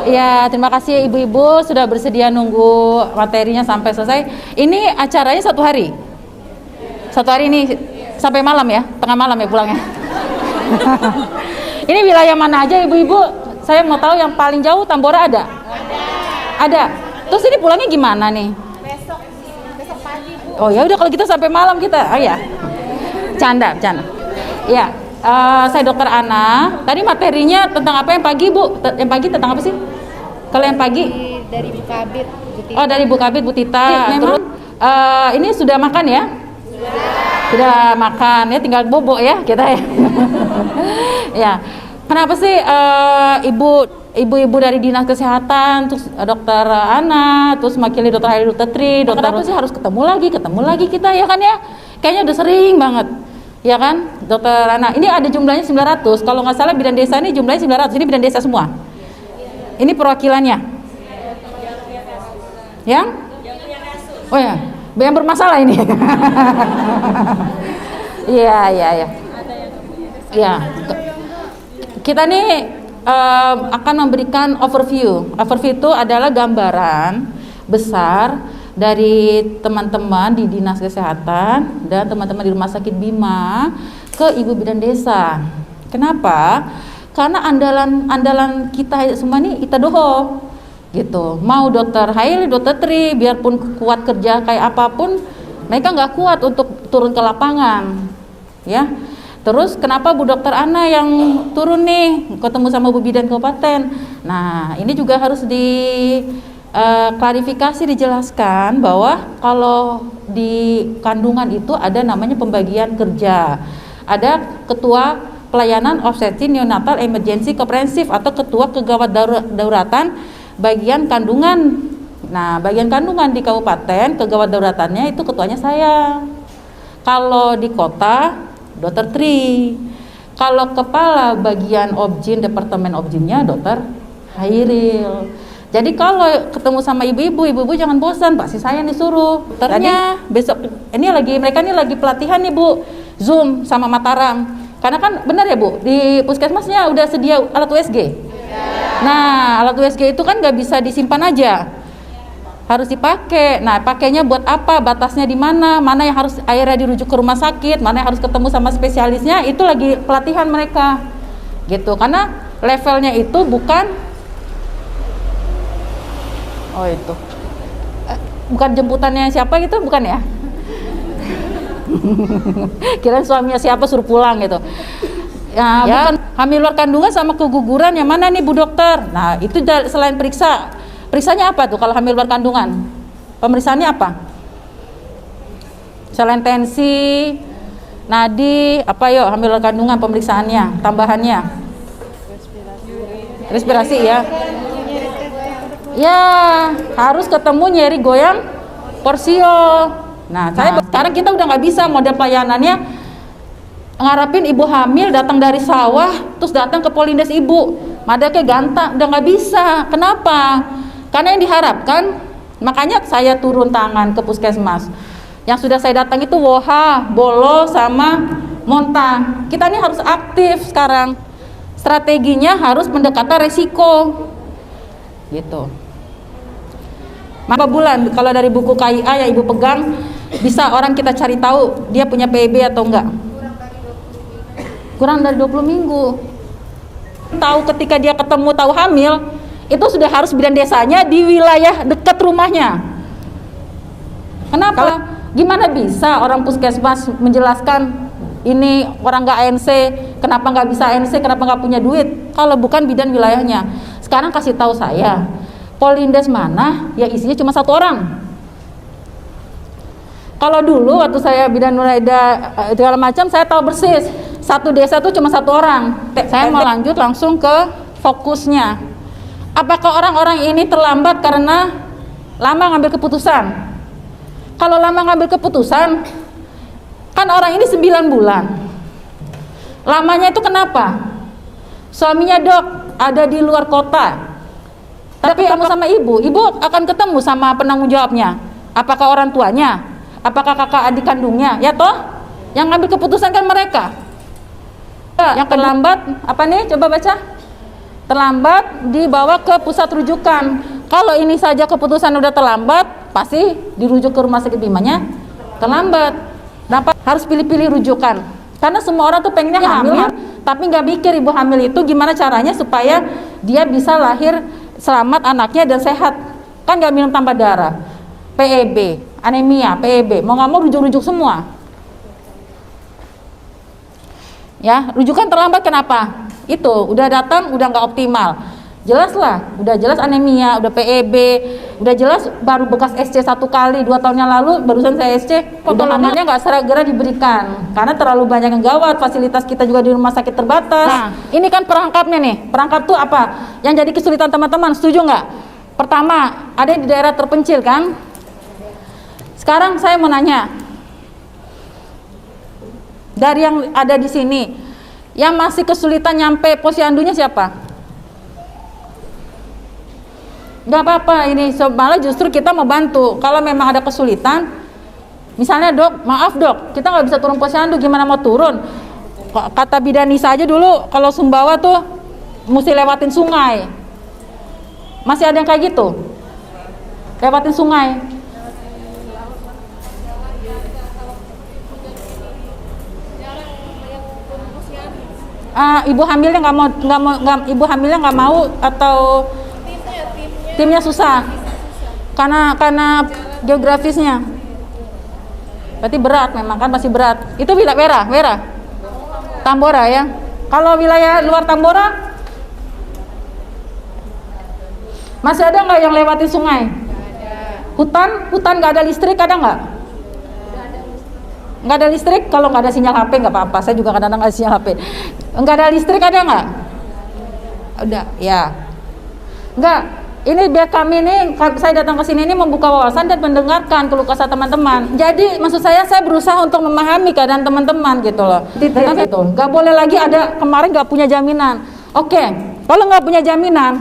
Ya, terima kasih ibu-ibu sudah bersedia nunggu materinya sampai selesai. Ini acaranya satu hari? Satu hari ini sampai malam ya? Tengah malam ya pulangnya? Ini wilayah mana aja ibu-ibu? Saya mau tahu yang paling jauh Tambora ada? Ada. Terus ini pulangnya gimana nih? Besok pagi Bu. Oh ya udah kalau gitu sampai malam kita. Oh ya. Canda. Ya, saya Dokter Ana. Tadi materinya tentang apa yang pagi Bu? Yang pagi tentang apa sih? Kalau yang pagi? Dari Bu Kabit, Bu Tita. Oh dari Bu Kabit, Bu Tita. Terus ini sudah makan ya? Sudah makan ya, tinggal bobo ya kita ya. Ya. Kenapa sih ibu-ibu dari Dinas Kesehatan, terus Dokter Ana, terus makili Dokter Hairi, Dokter Tri, Dokter apa sih harus ketemu lagi kita ya kan ya? Kayaknya udah sering banget. Ya kan? Dokter Ana. Ini ada jumlahnya 900. Kalau nggak salah bidan desa ini jumlahnya 900. Ini bidan desa semua. Ini perwakilannya. Yang? Oh ya, yang bermasalah ini. Iya. Ya. Kita nih akan memberikan overview. Overview itu adalah gambaran besar dari teman-teman di Dinas Kesehatan dan teman-teman di Rumah Sakit Bima ke Ibu Bidan Desa. Kenapa? Karena andalan kita semua nih Ita Doho gitu. Mau Dokter Haili, Dokter Tri, biarpun kuat kerja kayak apapun, mereka nggak kuat untuk turun ke lapangan, ya. Terus kenapa Bu Dokter Ana yang turun nih ketemu sama Bu Bidan Kabupaten? Nah ini juga harus klarifikasi, dijelaskan bahwa kalau di kandungan itu ada namanya pembagian kerja, ada ketua pelayanan obstetri neonatal emergency komprehensif atau ketua kegawat dauratan bagian kandungan. Nah bagian kandungan di kabupaten kegawat dauratannya itu ketuanya saya. Kalau di kota Dokter Tri, kalau kepala bagian obgyn departemen obgynnya Dokter Hairil. Jadi kalau ketemu sama ibu-ibu jangan bosan, pasti saya nih suruh. Dokternya besok mereka ini lagi pelatihan nih Bu, Zoom sama Mataram. Karena kan benar ya Bu, di puskesmasnya udah sedia alat USG. Nah, alat USG itu kan nggak bisa disimpan aja, harus dipakai. Nah, pakainya buat apa? Batasnya di mana? Mana yang harus akhirnya dirujuk ke rumah sakit? Mana yang harus ketemu sama spesialisnya? Itu lagi pelatihan mereka, gitu. Karena levelnya itu bukan, bukan jemputannya siapa gitu, bukan ya? Kirain suaminya siapa suruh pulang gitu. Ya. Bukan hamil luar kandungan sama keguguran yang mana nih Bu Dokter? Nah, itu selain periksanya apa tuh kalau hamil luar kandungan? Pemeriksaannya apa? Selain tensi, nadi, apa yuk hamil luar kandungan pemeriksaannya, tambahannya? Respirasi ya. Ya, harus ketemu nyeri goyang porsio. Nah, sekarang kita udah nggak bisa model pelayanannya ngarapin ibu hamil datang dari sawah terus datang ke Polindes ibu, madaknya gantang, udah nggak bisa. Kenapa? Karena yang diharapkan, makanya saya turun tangan ke puskesmas. Yang sudah saya datang itu Woha, Bolo, sama Montang. Kita ini harus aktif sekarang. Strateginya harus mendekati resiko, gitu. Berapa bulan kalau dari buku KIA yang ibu pegang bisa orang kita cari tahu dia punya PIB atau enggak? Kurang dari 20 minggu. Tahu ketika dia ketemu tahu hamil, itu sudah harus bidan desanya di wilayah dekat rumahnya. Kenapa? Gimana bisa orang puskesmas menjelaskan ini orang nggak ANC, kenapa nggak bisa ANC, kenapa nggak punya duit kalau bukan bidan wilayahnya? Sekarang kasih tahu saya, Polindes mana yang isinya cuma satu orang. Kalau dulu waktu saya bidan Nuraida segala macam, saya tahu persis satu desa tuh cuma satu orang. Saya mau lanjut langsung ke fokusnya. Apakah orang-orang ini terlambat karena lama ngambil keputusan? Kalau lama ngambil keputusan, kan orang ini 9 bulan. Lamanya itu kenapa? Suaminya Dok ada di luar kota. Tapi kamu sama ibu akan ketemu sama penanggung jawabnya. Apakah orang tuanya? Apakah kakak adik kandungnya? Ya toh? Yang ngambil keputusan kan mereka. Yang terlambat apa nih? Coba baca. terlambat dibawa ke pusat rujukan. Kalau ini saja keputusan udah terlambat, pasti dirujuk ke rumah sakit Bimanya terlambat. Kenapa harus pilih-pilih rujukan? Karena semua orang tuh pengennya hamil, tapi nggak mikir ibu hamil itu gimana caranya supaya dia bisa lahir selamat anaknya dan sehat. Kan nggak minum tambah darah, PEB, anemia, PEB, mau nggak mau rujuk-rujuk semua. Ya, rujukan terlambat kenapa? Itu udah datang udah nggak optimal. Jelas lah, udah jelas anemia, udah PEB, udah jelas baru bekas SC 1 kali 2 tahun yang lalu barusan saya SC, potongannya nggak segera diberikan karena terlalu banyak yang gawat, fasilitas kita juga di rumah sakit terbatas. Nah, ini kan perangkapnya nih, perangkap tuh apa? Yang jadi kesulitan teman-teman, setuju nggak? Pertama, ada di daerah terpencil kan? Sekarang saya mau nanya, dari yang ada di sini, yang masih kesulitan nyampe posyandunya siapa? Gak apa-apa, ini malah justru kita mau bantu. Kalau memang ada kesulitan, misalnya dok, maaf dok, kita nggak bisa turun posyandu, gimana mau turun? Kata bidan Nisa aja dulu, kalau Sumbawa tuh mesti lewatin sungai. Masih ada yang kayak gitu? Lewatin sungai. Ibu hamilnya ibu hamilnya nggak mau atau timnya susah karena geografisnya berarti berat, memang kan masih berat. Itu wilayah Wera Tambora ya. Kalau wilayah luar Tambora masih ada nggak yang lewatin sungai? Hutan nggak ada listrik, ada nggak? Nggak ada listrik. Kalau nggak ada sinyal HP nggak apa-apa, saya juga kadang-kadang nggak ada sinyal HP. Nggak ada listrik, ada nggak? Udah ya. Nggak. Ini biar kami ini, saya datang ke sini ini membuka wawasan dan mendengarkan keluh kesah teman-teman. Jadi maksud saya berusaha untuk memahami keadaan teman-teman gitu loh. Gitu. Gak boleh lagi ada kemarin gak punya jaminan. Oke, kalau gak punya jaminan,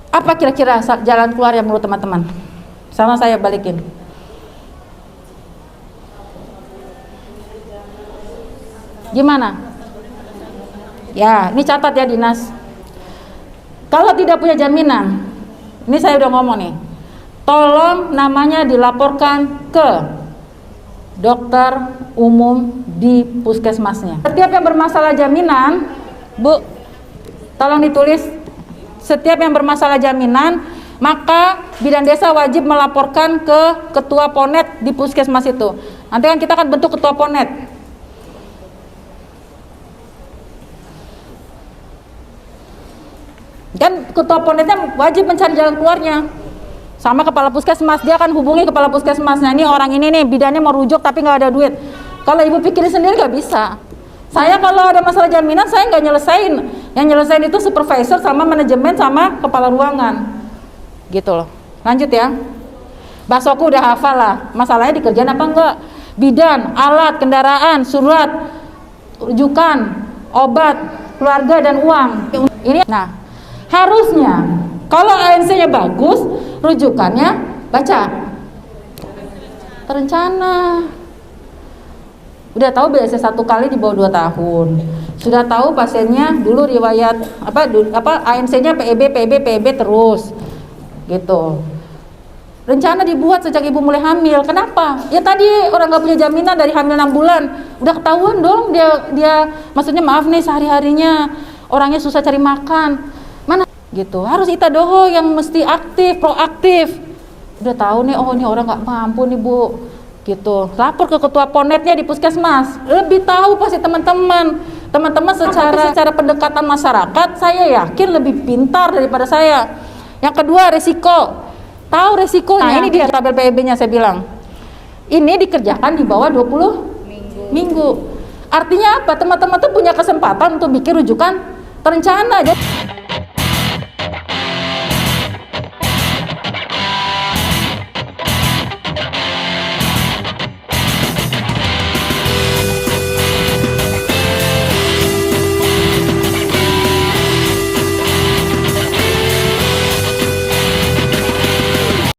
apa kira-kira jalan keluar yang menurut teman-teman? Sama saya balikin. Gimana? Ya, ini catat ya dinas. Kalau tidak punya jaminan, ini saya udah ngomong nih, tolong namanya dilaporkan ke dokter umum di puskesmasnya. Setiap yang bermasalah jaminan, Bu, tolong ditulis, setiap yang bermasalah jaminan, maka bidan desa wajib melaporkan ke ketua ponet di puskesmas itu. Nanti kan kita akan bentuk ketua ponet. Kan ketua ponetnya wajib mencari jalan keluarnya sama kepala puskesmas. Dia akan hubungi kepala puskesmasnya, ini orang ini nih bidannya mau rujuk tapi nggak ada duit. Kalau ibu pikirin sendiri nggak bisa. Saya kalau ada masalah jaminan saya nggak nyelesain, yang nyelesain itu supervisor sama manajemen sama kepala ruangan gitu loh. Lanjut ya, baksoku udah hafal lah, masalahnya dikerjain apa enggak? Bidan, alat, kendaraan, surat rujukan, obat, keluarga dan uang ini. Nah, harusnya kalau ANC-nya bagus, rujukannya baca terencana. Udah tahu BSC 1 kali di bawah 2 tahun. Sudah tahu pasiennya dulu riwayat ANC-nya PEB terus. Gitu. Rencana dibuat sejak ibu mulai hamil. Kenapa? Ya tadi orang nggak punya jaminan dari hamil 6 bulan. Udah ketahuan dong dia maksudnya maaf nih sehari-harinya orangnya susah cari makan. Mana gitu. Harus Ita Doho yang mesti aktif, proaktif. Udah tahu nih, oh ini orang nggak mampu nih Bu, gitu. Lapor ke ketua ponetnya di puskesmas. Lebih tahu pasti teman-teman secara pendekatan masyarakat, saya yakin lebih pintar daripada saya. Yang kedua, resiko. Tahu resikonya. Nah, ini dia tabel PEB-nya saya bilang. Ini dikerjakan di bawah 20 minggu. Artinya apa? Teman-teman tuh punya kesempatan untuk bikin rujukan terencana. Jadi